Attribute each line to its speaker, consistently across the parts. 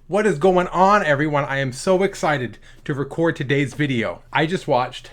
Speaker 1: What is going on, everyone? I am so excited to record today's video. I just watched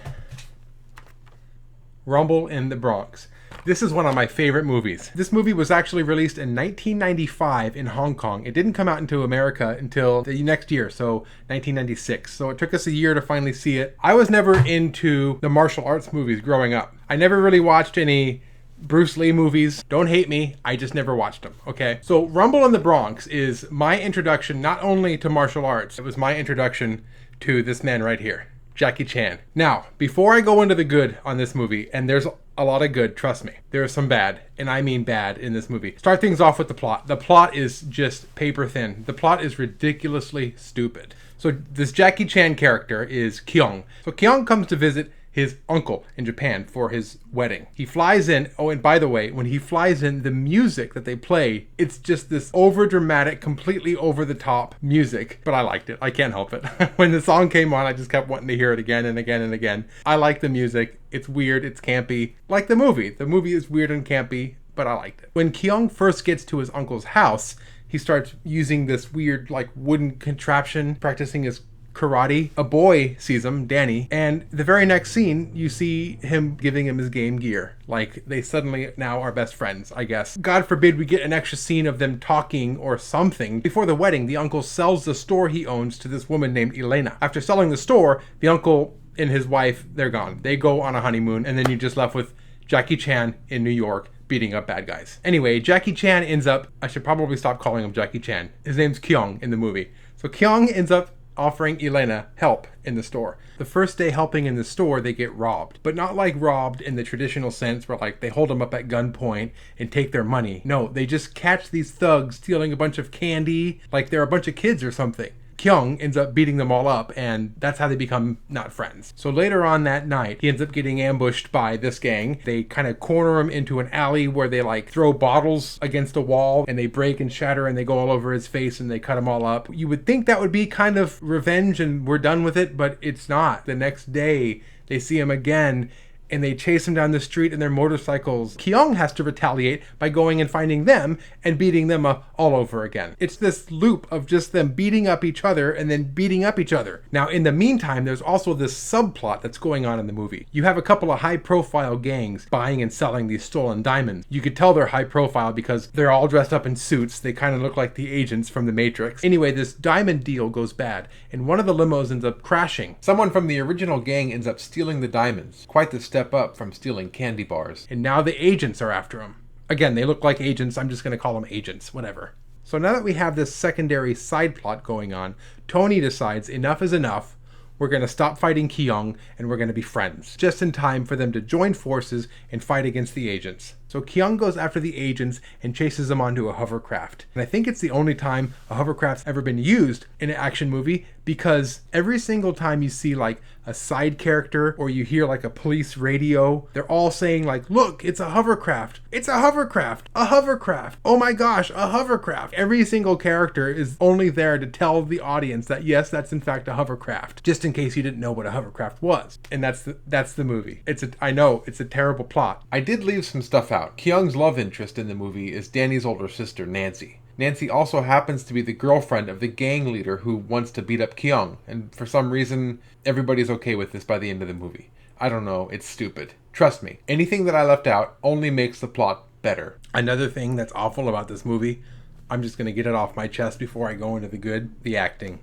Speaker 1: Rumble in the Bronx. This is one of my favorite movies. This movie was actually released in 1995 in Hong Kong. It didn't come out into America until the next year, so 1996. So it took us a year to finally see it. I was never into the martial arts movies growing up. I never really watched any Bruce Lee movies. Don't hate me, I just never watched them, okay? So Rumble in the Bronx is my introduction not only to martial arts, it was my introduction to this man right here, Jackie Chan. Now, before I go into the good on this movie, and there's a lot of good, trust me, there is some bad, and I mean bad in this movie. Start things off with the plot. The plot is just paper thin. The plot is ridiculously stupid. So this Jackie Chan character is Kyung. So Kyung comes to visit his uncle in Japan for his wedding. He flies in. Oh, and by the way, when he flies in, the music that they play, it's just this over dramatic, completely over the top music, but I liked it. I can't help it. When the song came on, I just kept wanting to hear it again and again and again. I like the music. It's weird. It's campy. Like the movie. The movie is weird and campy, but I liked it. When Kyung first gets to his uncle's house, he starts using this weird, like, wooden contraption, practicing his karate. A boy sees him, Danny, and the very next scene, you see him giving him his game gear. Like, they suddenly now are best friends, I guess. God forbid we get an extra scene of them talking or something. Before the wedding, the uncle sells the store he owns to this woman named Elena. After selling the store, the uncle and his wife, they're gone. They go on a honeymoon, and then you're just left with Jackie Chan in New York beating up bad guys. Anyway, Jackie Chan ends up, I should probably stop calling him Jackie Chan. His name's Kyung in the movie. So Kyung ends up offering Elena help in the store. The first day helping in the store, they get robbed. But not like robbed in the traditional sense where like they hold them up at gunpoint and take their money. No, they just catch these thugs stealing a bunch of candy, like they're a bunch of kids or something. Kyung ends up beating them all up, and that's how they become not friends. So later on that night, he ends up getting ambushed by this gang. They kind of corner him into an alley where they like throw bottles against a wall, and they break and shatter, and they go all over his face, and they cut him all up. You would think that would be kind of revenge and we're done with it, but it's not. The next day, they see him again, and they chase him down the street in their motorcycles. Kyung has to retaliate by going and finding them and beating them up all over again. It's this loop of just them beating up each other and then beating up each other. Now, in the meantime, there's also this subplot that's going on in the movie. You have a couple of high-profile gangs buying and selling these stolen diamonds. You could tell they're high-profile because they're all dressed up in suits. They kind of look like the agents from The Matrix. Anyway, this diamond deal goes bad, and one of the limos ends up crashing. Someone from the original gang ends up stealing the diamonds. Quite the step up from stealing candy bars. And now the agents are after him. Again, they look like agents. I'm just going to call them agents, whatever. So now that we have this secondary side plot going on, Tony decides enough is enough. We're going to stop fighting Kyung and we're going to be friends. Just in time for them to join forces and fight against the agents. So Kyung goes after the agents and chases them onto a hovercraft. And I think it's the only time a hovercraft's ever been used in an action movie, because every single time you see like a side character or you hear like a police radio, they're all saying like, look, it's a hovercraft. It's a hovercraft. A hovercraft. Oh my gosh, a hovercraft. Every single character is only there to tell the audience that yes, that's in fact a hovercraft. Just in case you didn't know what a hovercraft was. And that's the movie. I know, it's a terrible plot. I did leave some stuff out. Kyung's love interest in the movie is Danny's older sister, Nancy. Nancy also happens to be the girlfriend of the gang leader who wants to beat up Kyung, and for some reason, everybody's okay with this by the end of the movie. I don't know, it's stupid. Trust me, anything that I left out only makes the plot better. Another thing that's awful about this movie, I'm just going to get it off my chest before I go into the good, the acting.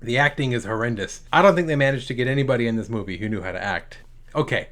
Speaker 1: The acting is horrendous. I don't think they managed to get anybody in this movie who knew how to act. Okay.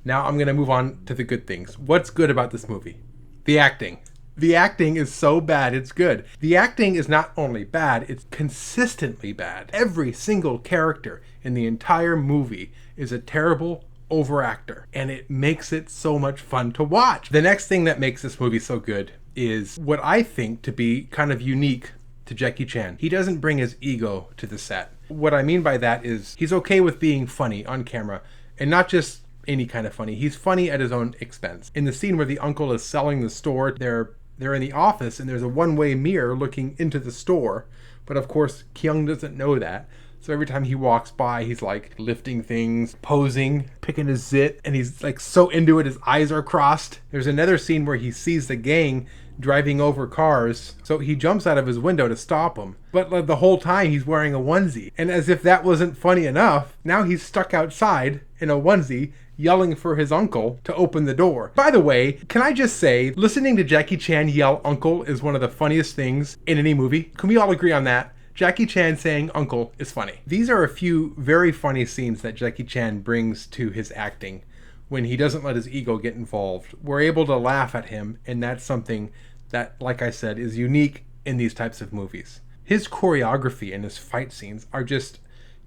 Speaker 1: Now I'm going to move on to the good things. What's good about this movie? The acting. The acting is so bad, it's good. The acting is not only bad, it's consistently bad. Every single character in the entire movie is a terrible overactor, and it makes it so much fun to watch. The next thing that makes this movie so good is what I think to be kind of unique to Jackie Chan. He doesn't bring his ego to the set. What I mean by that is he's okay with being funny on camera, and not just any kind of funny. He's funny at his own expense. In the scene where the uncle is selling the store, they're in the office and there's a one-way mirror looking into the store. But of course, Kyung doesn't know that. So every time he walks by, he's like lifting things, posing, picking his zit, and he's like so into it, his eyes are crossed. There's another scene where he sees the gang driving over cars, so he jumps out of his window to stop them. But the whole time he's wearing a onesie. And as if that wasn't funny enough, now he's stuck outside in a onesie yelling for his uncle to open the door. By the way, can I just say, listening to Jackie Chan yell uncle is one of the funniest things in any movie. Can we all agree on that? Jackie Chan saying uncle is funny. These are a few very funny scenes that Jackie Chan brings to his acting when he doesn't let his ego get involved. We're able to laugh at him, and that's something that, like I said, is unique in these types of movies. His choreography and his fight scenes are just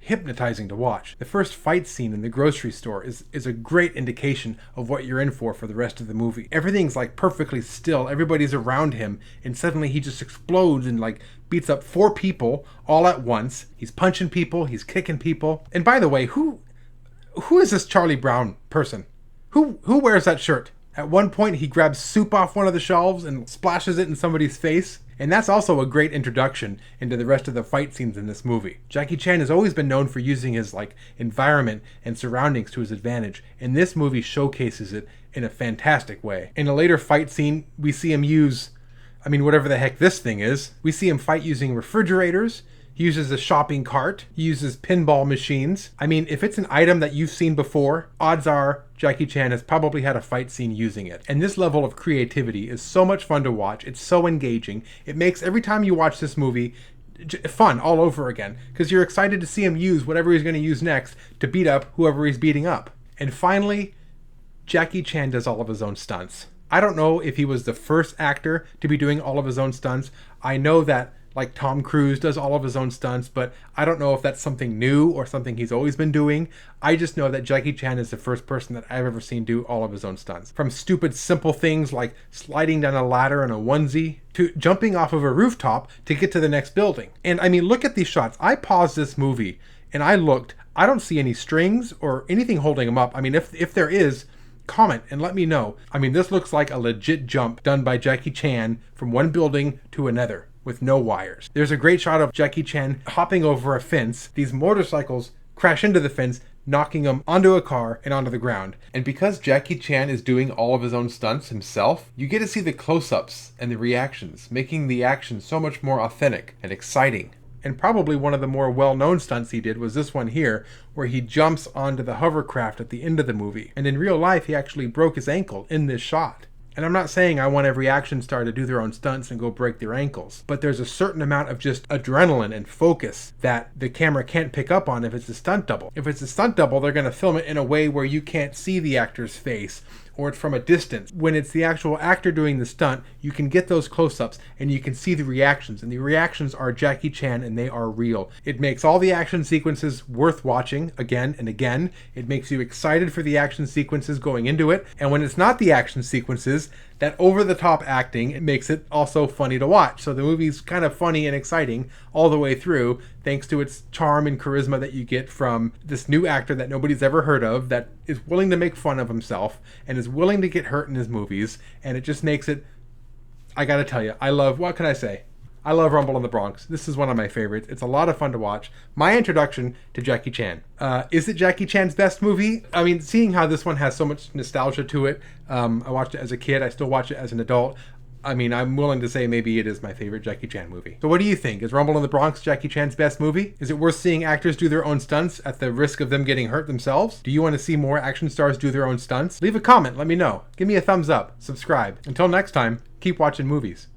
Speaker 1: hypnotizing to watch. The first fight scene in the grocery store is a great indication of what you're in for the rest of the movie. Everything's like perfectly still. Everybody's around him, and suddenly he just explodes and like beats up 4 people all at once. He's punching people, he's kicking people. And by the way, who is this Charlie Brown person? Who wears that shirt? At one point he grabs soup off one of the shelves and splashes it in somebody's face. And that's also a great introduction into the rest of the fight scenes in this movie. Jackie Chan has always been known for using his environment and surroundings to his advantage, and this movie showcases it in a fantastic way. In a later fight scene, we see him use, whatever the heck this thing is. We see him fight using refrigerators. He uses a shopping cart. He uses pinball machines. If it's an item that you've seen before, odds are Jackie Chan has probably had a fight scene using it. And this level of creativity is so much fun to watch. It's so engaging. It makes every time you watch this movie fun all over again, because you're excited to see him use whatever he's going to use next to beat up whoever he's beating up. And finally, Jackie Chan does all of his own stunts. I don't know if he was the first actor to be doing all of his own stunts. I know that Tom Cruise does all of his own stunts, but I don't know if that's something new or something he's always been doing. I just know that Jackie Chan is the first person that I've ever seen do all of his own stunts. From stupid, simple things like sliding down a ladder in a onesie to jumping off of a rooftop to get to the next building. And look at these shots. I paused this movie and I looked. I don't see any strings or anything holding him up. If there is, comment and let me know. This looks like a legit jump done by Jackie Chan from one building to another with no wires. There's a great shot of Jackie Chan hopping over a fence. These motorcycles crash into the fence, knocking him onto a car and onto the ground. And because Jackie Chan is doing all of his own stunts himself, you get to see the close-ups and the reactions, making the action so much more authentic and exciting. And probably one of the more well-known stunts he did was this one here, where he jumps onto the hovercraft at the end of the movie. And in real life, he actually broke his ankle in this shot. And I'm not saying I want every action star to do their own stunts and go break their ankles, but there's a certain amount of just adrenaline and focus that the camera can't pick up on if it's a stunt double. If it's a stunt double, they're going to film it in a way where you can't see the actor's face, or it's from a distance. When it's the actual actor doing the stunt, you can get those close-ups and you can see the reactions, and the reactions are Jackie Chan and they are real. It makes all the action sequences worth watching again and again. It makes you excited for the action sequences going into it, and when it's not the action sequences, that over-the-top acting, it makes it also funny to watch. So the movie's kind of funny and exciting all the way through, thanks to its charm and charisma that you get from this new actor that nobody's ever heard of, that is willing to make fun of himself and is willing to get hurt in his movies. And it just makes it, I gotta tell you, what can I say? I love Rumble in the Bronx. This is one of my favorites. It's a lot of fun to watch. My introduction to Jackie Chan. Is it Jackie Chan's best movie? Seeing how this one has so much nostalgia to it, I watched it as a kid. I still watch it as an adult. I'm willing to say maybe it is my favorite Jackie Chan movie. So what do you think? Is Rumble in the Bronx Jackie Chan's best movie? Is it worth seeing actors do their own stunts at the risk of them getting hurt themselves? Do you want to see more action stars do their own stunts? Leave a comment. Let me know. Give me a thumbs up. Subscribe. Until next time, keep watching movies.